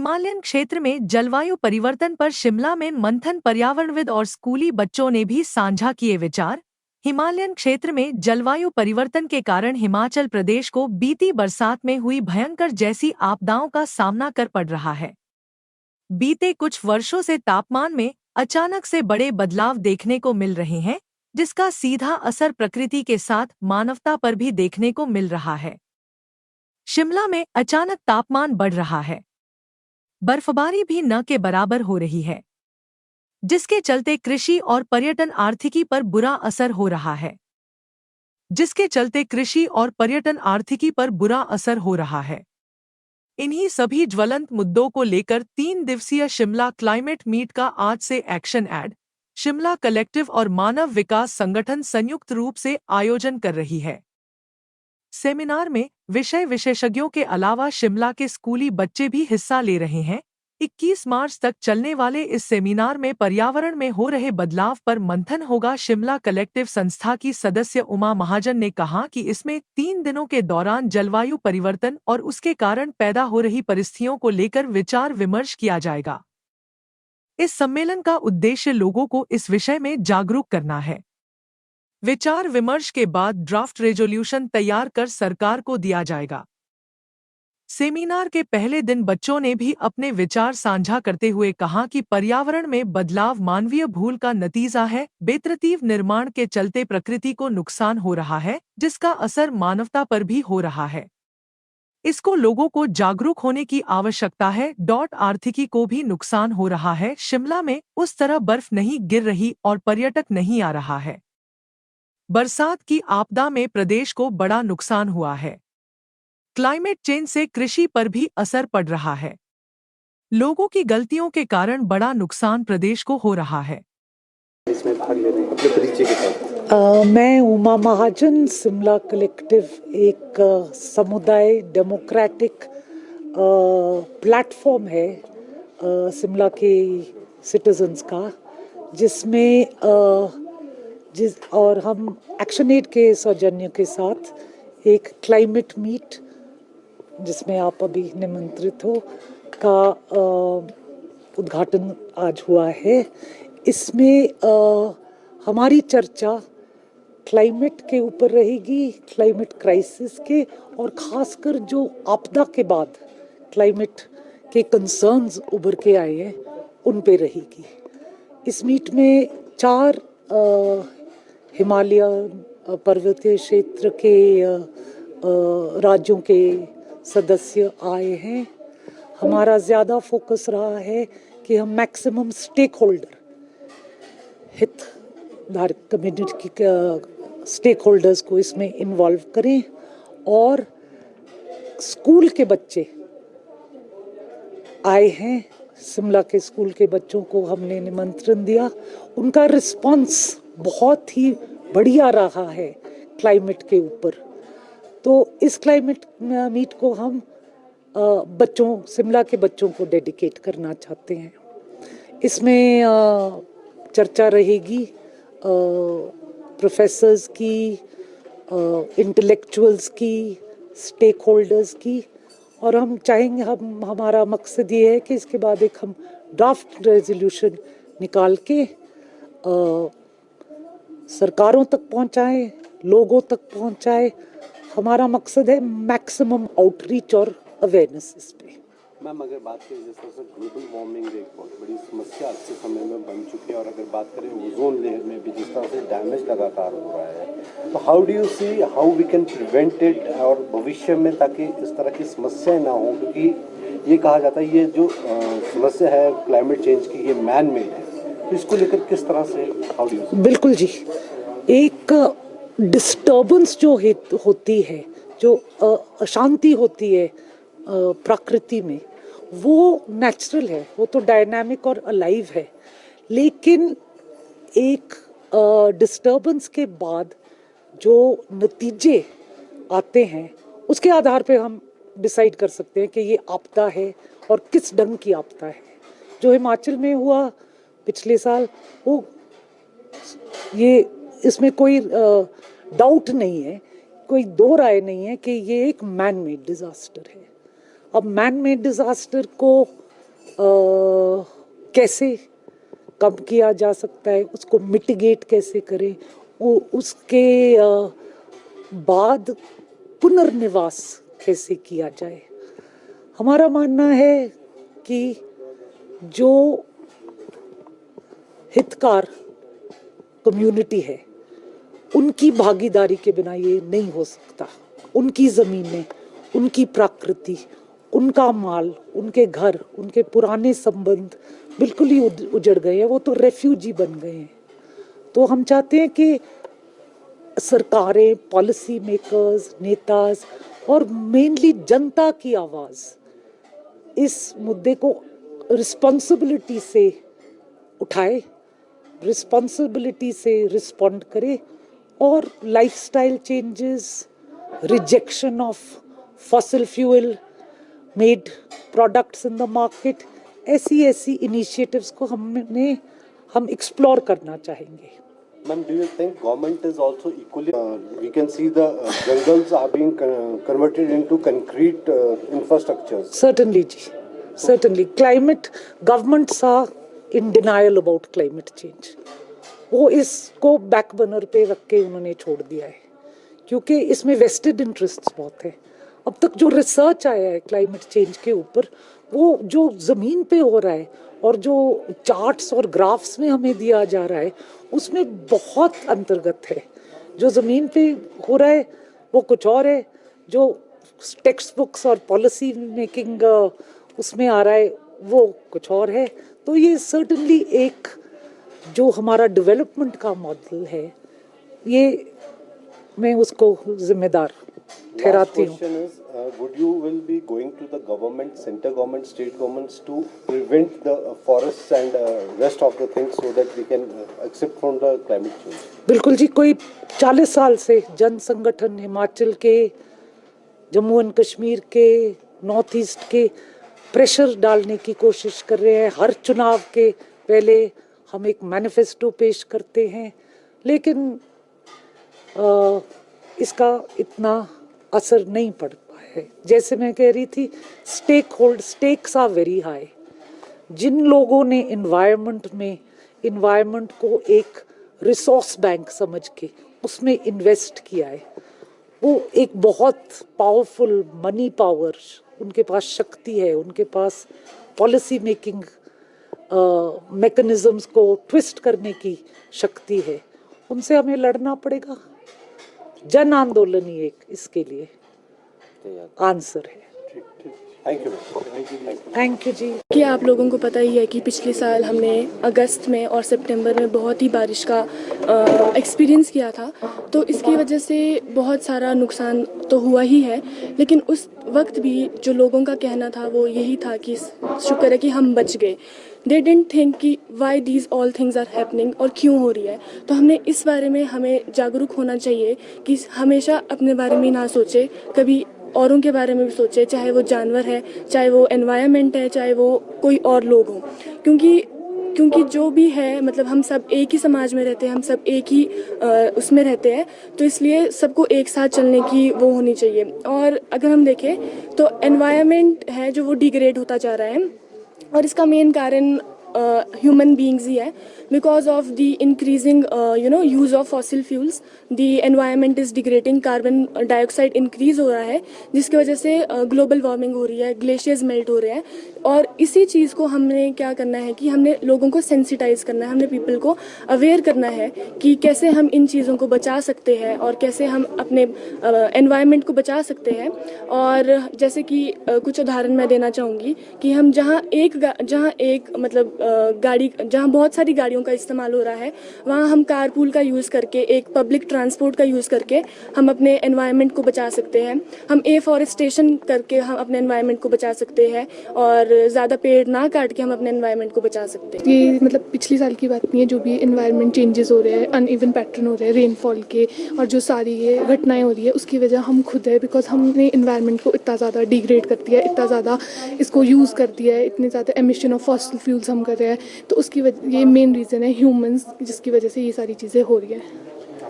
Himalayan क्षेत्र में जलवायु परिवर्तन पर शिमला में मंथन। पर्यावरणविद और स्कूली बच्चों ने भी साझा किए विचार। हिमालयन क्षेत्र में जलवायु परिवर्तन के कारण हिमाचल प्रदेश को बीती बरसात में हुई भयंकर जैसी आपदाओं का सामना कर पड़ रहा है। बीते कुछ वर्षों से तापमान में अचानक से बड़े बदलाव देखने को मिल रहे हैं, जिसका सीधा असर प्रकृति के साथ मानवता पर भी देखने को मिल रहा है। शिमला में अचानक तापमान बढ़ रहा है, बर्फबारी भी न के बराबर हो रही है, जिसके चलते कृषि और पर्यटन आर्थिकी पर बुरा असर हो रहा है। इन्हीं सभी ज्वलंत मुद्दों को लेकर 3 दिवसीय शिमला क्लाइमेट मीट का आज से एक्शन एड शिमला कलेक्टिव और मानव विकास संगठन संयुक्त रूप से आयोजन कर रही है। सेमिनार में विषय विशेषज्ञों के अलावा शिमला के स्कूली बच्चे भी हिस्सा ले रहे हैं। 21 मार्च तक चलने वाले इस सेमिनार में पर्यावरण में हो रहे बदलाव पर मंथन होगा। शिमला कलेक्टिव संस्था की सदस्य उमा महाजन ने कहा कि इसमें 3 दिनों के दौरान जलवायु परिवर्तन और उसके कारण पैदा हो रही परिस्थितियों को लेकर विचार विमर्श किया जाएगा। इस सम्मेलन का उद्देश्य लोगों को इस विषय में जागरूक करना है। विचार विमर्श के बाद ड्राफ्ट रेजोल्यूशन तैयार कर सरकार को दिया जाएगा। सेमिनार के पहले दिन बच्चों ने भी अपने विचार साझा करते हुए कहा कि पर्यावरण में बदलाव मानवीय भूल का नतीजा है। बेतरतीब निर्माण के चलते प्रकृति को नुकसान हो रहा है, जिसका असर मानवता पर भी हो रहा है। इसको लोगों को जागरूक होने की आवश्यकता है। आर्थिकी को भी नुकसान हो रहा है। शिमला में उस तरह बर्फ नहीं गिर रही और पर्यटक नहीं आ रहा है। बरसात की आपदा में प्रदेश को बड़ा नुकसान हुआ है। क्लाइमेट चेंज से कृषि पर भी असर पड़ रहा है। लोगों की गलतियों के कारण बड़ा नुकसान प्रदेश को हो रहा है। इसमें भाग ले रहे हैं, अपने परिचय के साथ। मैं उमा महाजन, शिमला कलेक्टिव एक समुदाय डेमोक्रेटिक प्लेटफॉर्म है शिमला के सिटीजन्स का, जिसमें और हम एक्शन एड के सौजन्य के साथ एक क्लाइमेट मीट, जिसमें आप अभी निमंत्रित हो, का उद्घाटन आज हुआ है। इसमें हमारी चर्चा क्लाइमेट के ऊपर रहेगी, क्लाइमेट क्राइसिस के, और ख़ासकर जो आपदा के बाद क्लाइमेट के कंसर्न्स उभर के आए हैं उन पे रहेगी। इस मीट में 4 हिमालय पर्वतीय क्षेत्र के राज्यों के सदस्य आए हैं। हमारा ज़्यादा फोकस रहा है कि हम मैक्सिमम स्टेक होल्डर, हितधारक कम्युनिटी के स्टेक होल्डर्स को इसमें इन्वॉल्व करें। और स्कूल के बच्चे आए हैं, शिमला के स्कूल के बच्चों को हमने निमंत्रण दिया। उनका रिस्पांस बहुत ही बढ़िया रहा है क्लाइमेट के ऊपर। तो इस क्लाइमेट मीट को हम बच्चों, शिमला के बच्चों को डेडिकेट करना चाहते हैं। इसमें चर्चा रहेगी प्रोफेसर्स की, इंटेलेक्चुअल्स की, स्टेक होल्डर्स की, और हम चाहेंगे, हमारा मकसद ये है कि इसके बाद एक हम ड्राफ्ट रेजोल्यूशन निकाल के सरकारों तक पहुंचाएं, लोगों तक पहुंचाएं। हमारा मकसद है मैक्सिमम आउटरीच और अवेयरनेस इस पे। मैम, अगर बात करें जिस तरह से ग्लोबल वार्मिंग एक बहुत बड़ी समस्या आज के समय में बन चुकी है, और अगर बात करें ओजोन लेयर में भी जिस तरह से डैमेज लगातार हो रहा है, तो how do you see how we can prevent it, और भविष्य में ताकि इस तरह की समस्याएं ना हो, क्योंकि ये कहा जाता है ये जो समस्या है क्लाइमेट चेंज की, ये मैन मेड है, तो इसको लेकर किस तरह से हाउ डू यू सी? बिल्कुल जी, एक डिस्टर्बेंस जो होती है, जो अशांति होती है प्रकृति में, वो नेचुरल है, वो तो डायनामिक और अलाइव है। लेकिन एक डिस्टर्बेंस के बाद जो नतीजे आते हैं, उसके आधार पे हम डिसाइड कर सकते हैं कि ये आपदा है और किस ढंग की आपदा है। जो हिमाचल में हुआ पिछले साल, वो ये इसमें कोई डाउट नहीं है, कोई दो राय नहीं है कि ये एक मैन मेड डिज़ास्टर है। अब मैन मेड डिज़ास्टर को कैसे कम किया जा सकता है, उसको मिटिगेट कैसे करें, उसके बाद पुनर्निवास कैसे किया जाए। हमारा मानना है कि जो हितकार कम्युनिटी है उनकी भागीदारी के बिना ये नहीं हो सकता। उनकी ज़मीनें, उनकी प्रकृति, उनका माल, उनके घर, उनके पुराने संबंध बिल्कुल ही उजड़ गए हैं, वो तो रेफ्यूजी बन गए हैं। तो हम चाहते हैं कि सरकारें, पॉलिसी मेकर्स, नेताज और मेनली जनता की आवाज़ इस मुद्दे को रिस्पॉन्सिबिलिटी से उठाए, रिस्पॉन्सिबिलिटी से रिस्पॉन्ड करे और lifestyle changes, rejection of fossil fuel made products in the market, ऐसी इनिशिएटिव्स को हम एक्सप्लोर करना चाहेंगे। Ma'am, do you think government is also equally? We can see the jungles are being converted into concrete infrastructures. Certainly, ji. Certainly. Climate, governments are in denial about climate change. वो इसको back burner पे रख के उन्होंने छोड़ दिया है क्योंकि इसमें वेस्टेड इंटरेस्ट्स बहुत है। अब तक जो रिसर्च आया है क्लाइमेट चेंज के ऊपर, वो जो ज़मीन पे हो रहा है और जो चार्ट्स और ग्राफ्स में हमें दिया जा रहा है उसमें बहुत अंतर्गत है। जो ज़मीन पे हो रहा है वो कुछ और है, जो टेक्स्ट बुक्स और पॉलिसी मेकिंग उसमें आ रहा है वो कुछ और है। तो ये सर्टनली एक जो हमारा डेवलपमेंट का मॉडल है, ये मैं उसको जिम्मेदार ठहराती हूँ। Would you will be going to the government, center government, state governments to prevent the forests and rest of the things so that we can accept from the climate change? बिल्कुल जी, कोई 40 साल से जन संगठन हिमाचल के, जम्मू एंड कश्मीर के, north east के pressure डालने की कोशिश कर रहे हैं। हर चुनाव के पहले हम एक मैनिफेस्टो पेश करते हैं, लेकिन इसका इतना असर नहीं पड़ पाया है। जैसे मैं कह रही थी, स्टेक्स आर वेरी हाई। जिन लोगों ने इन्वायरमेंट को एक रिसोर्स बैंक समझ के उसमें इन्वेस्ट किया है, वो एक बहुत पावरफुल मनी पावर, उनके पास शक्ति है, उनके पास पॉलिसी मेकिंग मैकेनिज्म्स को ट्विस्ट करने की शक्ति है। उनसे हमें लड़ना पड़ेगा। जन आंदोलन ही एक इसके लिए आंसर है। थैंक यू जी। कि आप लोगों को पता ही है कि पिछले साल हमने अगस्त में और सितंबर में बहुत ही बारिश का एक्सपीरियंस किया था, तो इसकी वजह से बहुत सारा नुकसान तो हुआ ही है। लेकिन उस वक्त भी जो लोगों का कहना था वो यही था कि शुक्र है कि हम बच गए। दे डिडंट थिंक कि why these all things are happening, और क्यों हो रही है। तो हमने इस बारे में हमें जागरूक होना चाहिए कि हमेशा अपने बारे में ना सोचे, कभी औरों के बारे में भी सोचे, चाहे वो जानवर है, चाहे वो एनवायरनमेंट है, चाहे वो कोई और लोग हों। क्योंकि जो भी है, मतलब हम सब एक ही समाज में रहते हैं, हम सब एक ही उसमें रहते हैं, तो इसलिए सबको एक साथ चलने की वो होनी चाहिए। और अगर हम देखें तो एनवायरनमेंट है जो वो डिग्रेड होता जा रहा है, और इसका मेन कारण ह्यूमन बींग्स ही है। Because of the increasing use of fossil fuels, the environment is degrading, carbon dioxide increase हो रहा है, जिसकी वजह से ग्लोबल वार्मिंग हो रही है, ग्लेशियर्स मेल्ट हो रहे हैं। और इसी चीज़ को हमने क्या करना है कि हमने लोगों को सेंसिटाइज करना है, हमने पीपल को अवेयर करना है कि कैसे हम इन चीज़ों को बचा सकते हैं और कैसे हम अपने एनवायरनमेंट को बचा सकते हैं। और जैसे कि कुछ उदाहरण मैं देना चाहूँगी कि हम जहाँ एक मतलब गाड़ी, जहाँ बहुत सारी गाड़ियों का इस्तेमाल हो रहा है, वहाँ हम कारपूल का यूज़ करके, एक पब्लिक ट्रांसपोर्ट का यूज़ करके हम अपने एनवायरनमेंट को बचा सकते हैं। हम एफॉरेस्टेशन करके हम अपने एनवायरनमेंट को बचा सकते हैं, और ज़्यादा पेड़ ना काट के हम अपने एनवायरनमेंट को बचा सकते हैं। ये मतलब पिछली साल की बात नहीं है, जो भी एनवायरनमेंट चेंजेस हो रहे हैं, अनइवन पैटर्न हो रहे हैं रेनफॉल के, और जो सारी ये घटनाएं हो रही है उसकी वजह हम खुद है। बिकॉज हमने एनवायरनमेंट को इतना ज़्यादा डिग्रेड कर दिया है, इतना ज़्यादा इसको यूज़ कर दिया है, इतने ज़्यादा एमिशन ऑफ फॉसिल फ्यूल्स हम कर रहे हैं। तो उसकी वजह, ये मेन रीज़न है ह्यूमंस, जिसकी वजह से ये सारी चीज़ें हो रही है।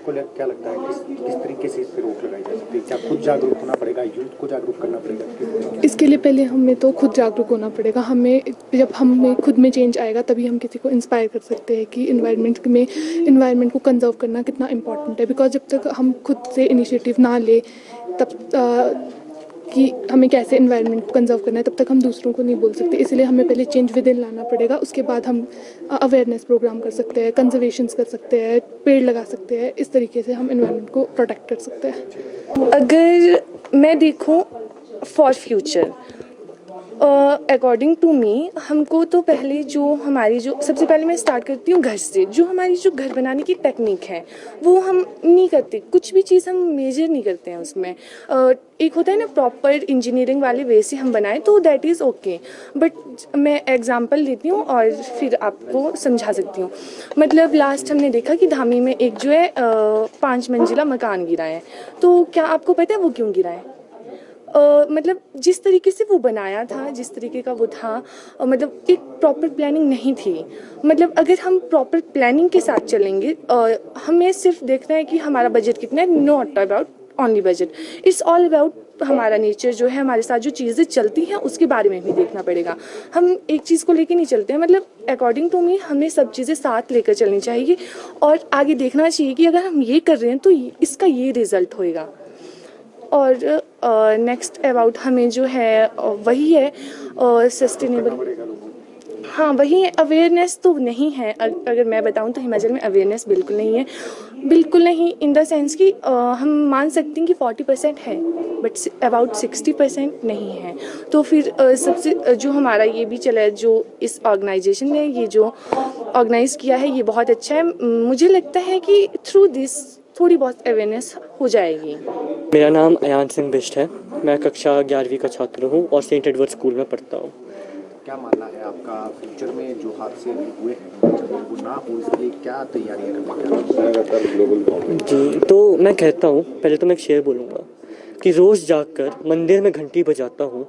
आपको क्या लगता है किस तरीके से इस पर रोक लगाई जा सकती है? क्या खुद जागरूक होना पड़ेगा, यूथ को जागरूक करना पड़ेगा? इसके लिए पहले हमें तो खुद जागरूक होना पड़ेगा। हमें जब हमें खुद में चेंज आएगा तभी हम किसी को इंस्पायर कर सकते हैं कि इन्वायरमेंट को कंजर्व करना कितना इंपॉर्टेंट है। बिकॉज जब तक हम खुद से इनिशिएटिव ना ले तब कि हमें कैसे इन्वायरमेंट को कंजर्व करना है तब तक हम दूसरों को नहीं बोल सकते। इसलिए हमें पहले चेंज विद इन लाना पड़ेगा। उसके बाद हम अवेयरनेस प्रोग्राम कर सकते हैं, कंजर्वेशंस कर सकते हैं, पेड़ लगा सकते हैं। इस तरीके से हम इन्वायरमेंट को प्रोटेक्ट कर सकते हैं। अगर मैं देखूं for future, according to me, हमको तो पहले सबसे पहले मैं स्टार्ट करती हूँ घर से। जो हमारी जो घर बनाने की टेक्निक है वो हम नहीं करते, कुछ भी चीज़ हम मेजर नहीं करते हैं उसमें। एक होता है ना प्रॉपर इंजीनियरिंग वाले वे से हम बनाएं तो दैट इज़ ओके। बट मैं एग्जांपल देती हूँ और फिर आपको समझा सकती हूँ। मतलब लास्ट हमने देखा कि धामी में एक जो है 5 मंजिला मकान गिरा है। तो क्या आपको पता है वो क्यों गिरा है? मतलब जिस तरीके से वो बनाया था, जिस तरीके का वो था, मतलब एक प्रॉपर प्लानिंग नहीं थी। मतलब अगर हम प्रॉपर प्लानिंग के साथ चलेंगे, हमें सिर्फ देखना है कि हमारा बजट कितना है, not about only budget, it's all about हमारा नेचर जो है, हमारे साथ जो चीज़ें चलती हैं उसके बारे में भी देखना पड़ेगा। हम एक चीज़ को लेके नहीं चलते हैं। मतलब अकॉर्डिंग टू मी हमें सब चीज़ें साथ लेकर चलनी चाहिए और आगे देखना चाहिए कि अगर हम ये कर रहे हैं तो इसका ये रिज़ल्ट होएगा। और नेक्स्ट अबाउट हमें जो है वही है सस्टेनेबल, हाँ वही अवेयरनेस तो नहीं है। अगर मैं बताऊं तो हिमाचल में अवेयरनेस बिल्कुल नहीं है, बिल्कुल नहीं। इन द सेंस कि हम मान सकते हैं कि 40% है बट अबाउट 60% नहीं है। तो फिर सबसे जो हमारा ये भी चला है, जो इस ऑर्गेनाइजेशन ने ये जो ऑर्गेनाइज़ किया है ये बहुत अच्छा है। मुझे लगता है कि थ्रू दिस थोड़ी बहुत अवेयरनेस हो जाएगी। मेरा नाम अयान सिंह बिष्ट है। मैं कक्षा 11वीं का छात्र हूँ और सेंट एडवर्ड स्कूल में पढ़ता हूँ। क्या मानना है आपका फ्यूचर में जो हादसे हुए हैं वो ना हो, इसके लिए क्या तैयारियां करनी? जी, तो मैं कहता हूँ, पहले तो मैं एक शेर बोलूँगा कि रोज़ जाकर मंदिर में घंटी बजाता हूँ,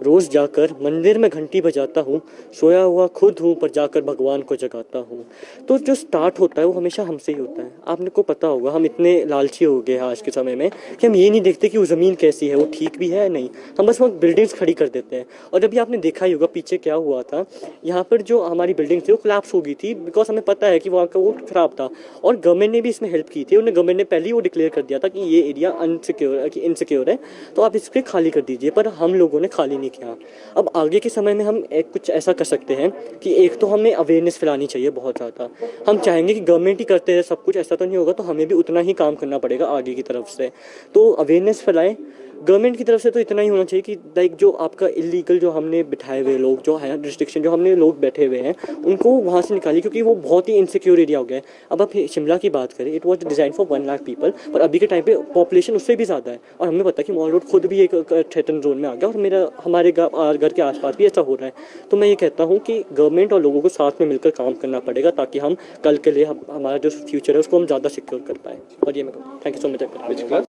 रोज़ जाकर मंदिर में घंटी बजाता हूँ, सोया हुआ खुद हूँ पर जाकर भगवान को जगाता हूँ। तो जो स्टार्ट होता है वो हमेशा हमसे ही होता है। आपने को पता होगा, हम इतने लालची हो गए हैं आज के समय में कि हम ये नहीं देखते कि वो ज़मीन कैसी है, वो ठीक भी है या नहीं, हम बस वहाँ बिल्डिंग्स खड़ी कर देते हैं। और अभी आपने देखा ही होगा पीछे क्या हुआ था, यहाँ पर जो हमारी बिल्डिंग थी वो कोलैप्स हो गई थी बिकॉज हमें पता है कि वहाँ का वो ख़राब था। और गवर्नमेंट ने भी इसमें हेल्प की थी। गवर्नमेंट ने पहले ही वो डिक्लेयर कर दिया था कि ये एरिया इनसिक्योर है तो आप इसको खाली कर दीजिए, पर हम लोगों ने खाली नहीं किया। अब आगे के समय में हम कुछ ऐसा कर सकते हैं कि एक तो हमें अवेयरनेस फैलानी चाहिए बहुत ज़्यादा। हम चाहेंगे कि गवर्नमेंट ही करते रहे सब कुछ, ऐसा तो नहीं होगा, तो हमें भी उतना ही काम करना पड़ेगा आगे की तरफ से। तो अवेयरनेस फैलाएं गवर्नमेंट की तरफ से। तो इतना ही होना चाहिए कि लाइक जो आपका इलीगल जो हमने बिठाए हुए लोग जो है, रिस्ट्रिक्शन जो हमने लोग बैठे हुए हैं उनको वहाँ से निकालिए, क्योंकि वो बहुत ही इनसिक्योर एरिया हो गया है। अब आप शिमला की बात करें, it was design for 1 lakh people, पर अभी के टाइम पे पॉपुलेशन उससे भी ज़्यादा है। और हमें पता है कि मॉल रोड खुद भी एक थ्रेटन जोन में आ गया और हमारे घर के आसपास भी ऐसा हो रहा है। तो मैं ये कहता हूँ कि गवर्नमेंट और लोगों को साथ में मिलकर काम करना पड़ेगा ताकि हम कल के लिए हमारा जो फ्यूचर है उसको हम ज़्यादा सिक्योर कर पाएँ। और ये मैं थैंक यू सो मच।